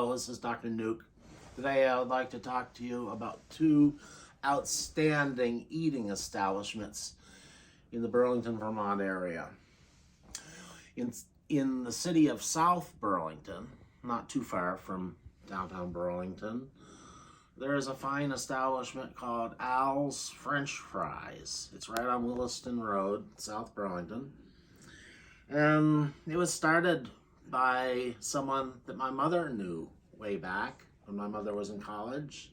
Hello, this is Dr. Nuke. Today I would like to talk to you about two outstanding eating establishments in the Burlington, Vermont area. In the city of South Burlington, not too far from downtown Burlington, there is a fine establishment called Al's French Fries. It's right on Williston Road, South Burlington. And it was started by someone that my mother knew way back when my mother was in college.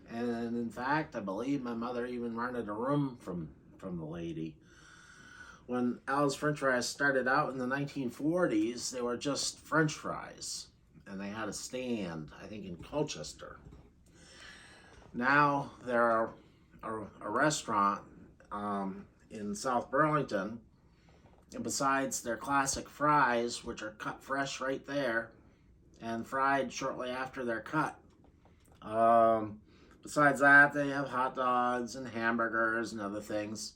And in fact, I believe my mother even rented a room from the lady. When Al's French Fries started out in the 1940s, they were just French fries. And they had a stand, I think, in Colchester. Now they're a restaurant in South Burlington. And besides their classic fries, which are cut fresh right there and fried shortly after they're cut. Besides that, they have hot dogs and hamburgers and other things.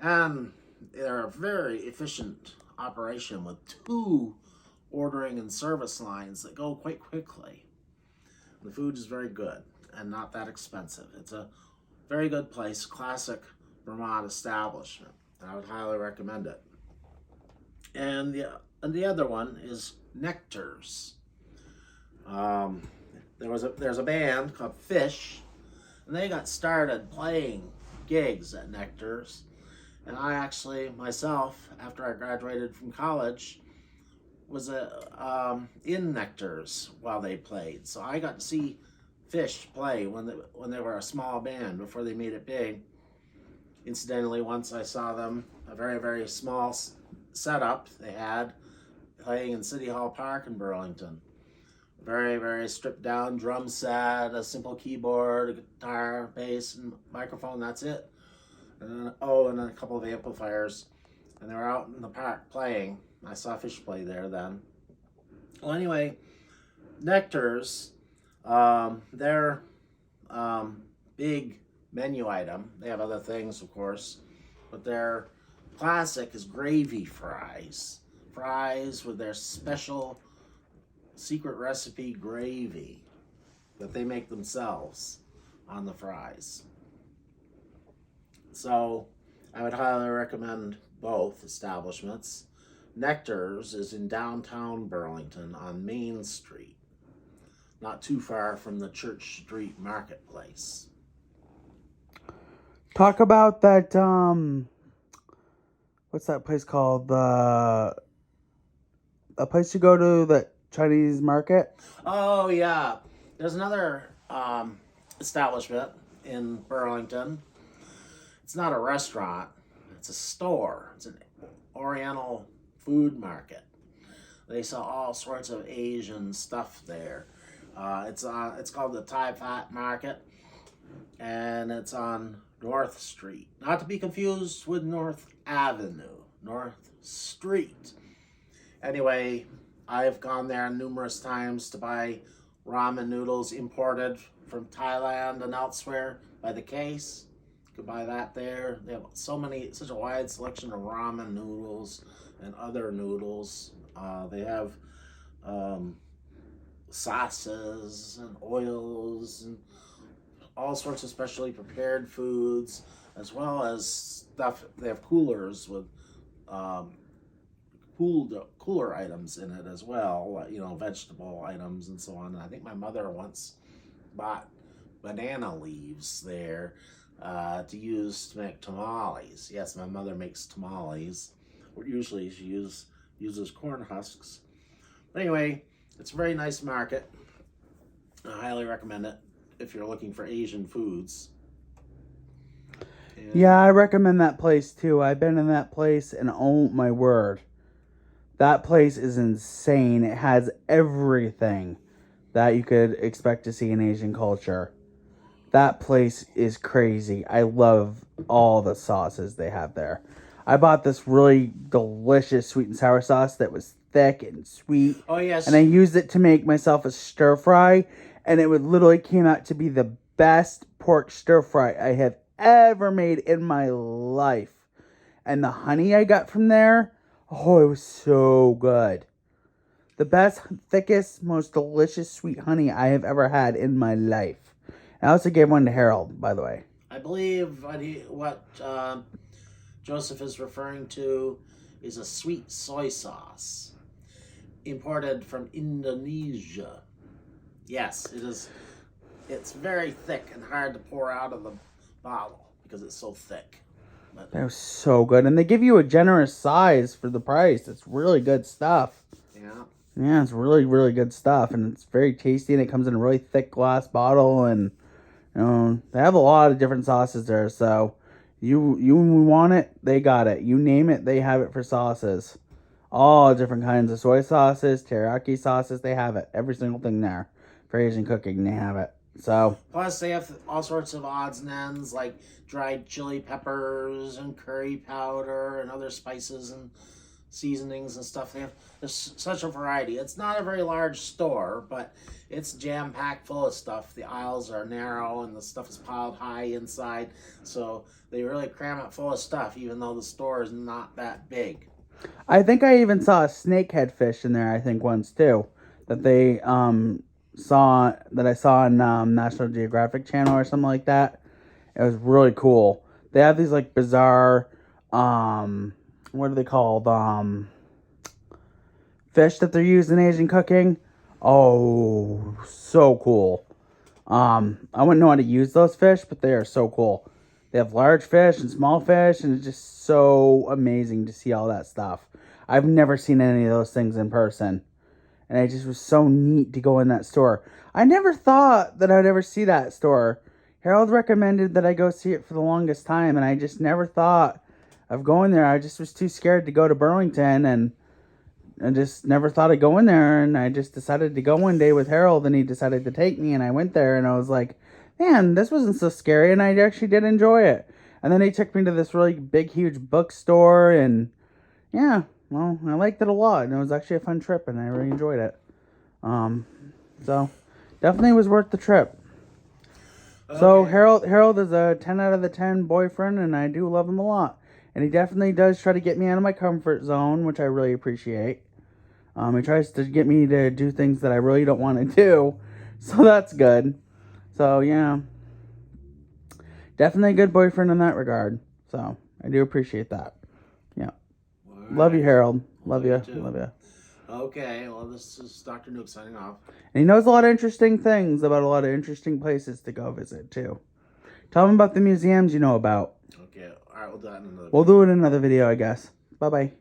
And they're a very efficient operation with 2 ordering and service lines that go quite quickly. The food is very good and not that expensive. It's a very good place, classic Vermont establishment. I would highly recommend it. And the other one is Nectar's. There's a band called Fish, and they got started playing gigs at Nectar's. And I actually, myself, after I graduated from college, was in Nectar's while they played. So I got to see Fish play when they were a small band before they made it big. Incidentally, once I saw them, a very, very small setup they had playing in City Hall Park in Burlington. Very, very stripped down drum set, a simple keyboard, a guitar, bass, and microphone, that's it. And a couple of amplifiers. And they were out in the park playing. I saw Fish play there then. Well, anyway, Nectar's, their big menu item, they have other things, of course, but their classic is gravy fries. Fries with their special secret recipe gravy that they make themselves on the fries. So I would highly recommend both establishments. Nectar's is in downtown Burlington on Main Street, not too far from the Church Street Marketplace. Talk about that, what's that place called? A place you go to, the Chinese market? Oh, yeah. There's another establishment in Burlington. It's not a restaurant. It's a store. It's an Oriental food market. They sell all sorts of Asian stuff there. It's called the Thai Fat Market, and it's on North Street. Not to be confused with North Avenue. North Street. Anyway, I've gone there numerous times to buy ramen noodles imported from Thailand and elsewhere by the case. You can buy that there. They have such a wide selection of ramen noodles and other noodles. They have sauces and oils and all sorts of specially prepared foods, as well as stuff. They have coolers with cooler items in it as well, vegetable items and so on. And I think my mother once bought banana leaves there to use to make tamales. Yes, my mother makes tamales. Usually she uses corn husks. But anyway, it's a very nice market. I highly recommend it if you're looking for Asian foods. Yeah, I recommend that place too. I've been in that place, and oh my word, that place is insane. It has everything that you could expect to see in Asian culture. That place is crazy. I love all the sauces they have there. I bought this really delicious sweet and sour sauce that was thick and sweet. Oh, yes. And I used it to make myself a stir fry, and it literally came out to be the best pork stir fry I have ever made in my life. And the honey I got from there, oh, it was so good. The best, thickest, most delicious sweet honey I have ever had in my life. I also gave one to Harold, by the way. I believe what Joseph is referring to is a sweet soy sauce imported from Indonesia. Yes, it is. It's very thick and hard to pour out of the bottle because it's so thick. But that was so good. And they give you a generous size for the price. It's really good stuff. yeah. Yeah, it's really, really good stuff. And it's very tasty. And it comes in a really thick glass bottle. And, they have a lot of different sauces there. So, you want it, they got it. You name it, they have it for sauces. All different kinds of soy sauces, teriyaki sauces, they have it. Every single thing there. For Asian cooking, they have it. So Plus, they have all sorts of odds and ends like dried chili peppers and curry powder and other spices and seasonings and stuff. There's such a variety. It's not a very large store, but it's jam packed full of stuff. The aisles are narrow and the stuff is piled high inside, so they really cram it full of stuff, even though the store is not that big. I think I even saw a snakehead fish in there. I think once too, that they I saw on National Geographic Channel or something like that. It was really cool. They have these like bizarre, what are they called? Fish that they're used in Asian cooking. Oh, so cool. I wouldn't know how to use those fish, but they are so cool. They have large fish and small fish, and it's just so amazing to see all that stuff. I've never seen any of those things in person. And it just was so neat to go in that store. I never thought that I'd ever see that store. Harold recommended that I go see it for the longest time, and I just never thought of going there. I just was too scared to go to Burlington, and I just never thought of going there. And I just decided to go one day with Harold, and he decided to take me, and I went there, and I was like, man, this wasn't so scary, and I actually did enjoy it. And then he took me to this really big, huge bookstore, and yeah. Well, I liked it a lot, and it was actually a fun trip, and I really enjoyed it. So definitely was worth the trip. Okay. So Harold is a 10 out of the 10 boyfriend, and I do love him a lot. And he definitely does try to get me out of my comfort zone, which I really appreciate. He tries to get me to do things that I really don't want to do, so that's good. So yeah, definitely a good boyfriend in that regard. So I do appreciate that. Yeah. Love you, Harold. Love you. Love you. Okay, well, this is Dr. Nuke signing off. And he knows a lot of interesting things about a lot of interesting places to go visit, too. Tell him about the museums you know about. Okay, all right, we'll do that in another video. We'll do it in another video, I guess. Bye-bye.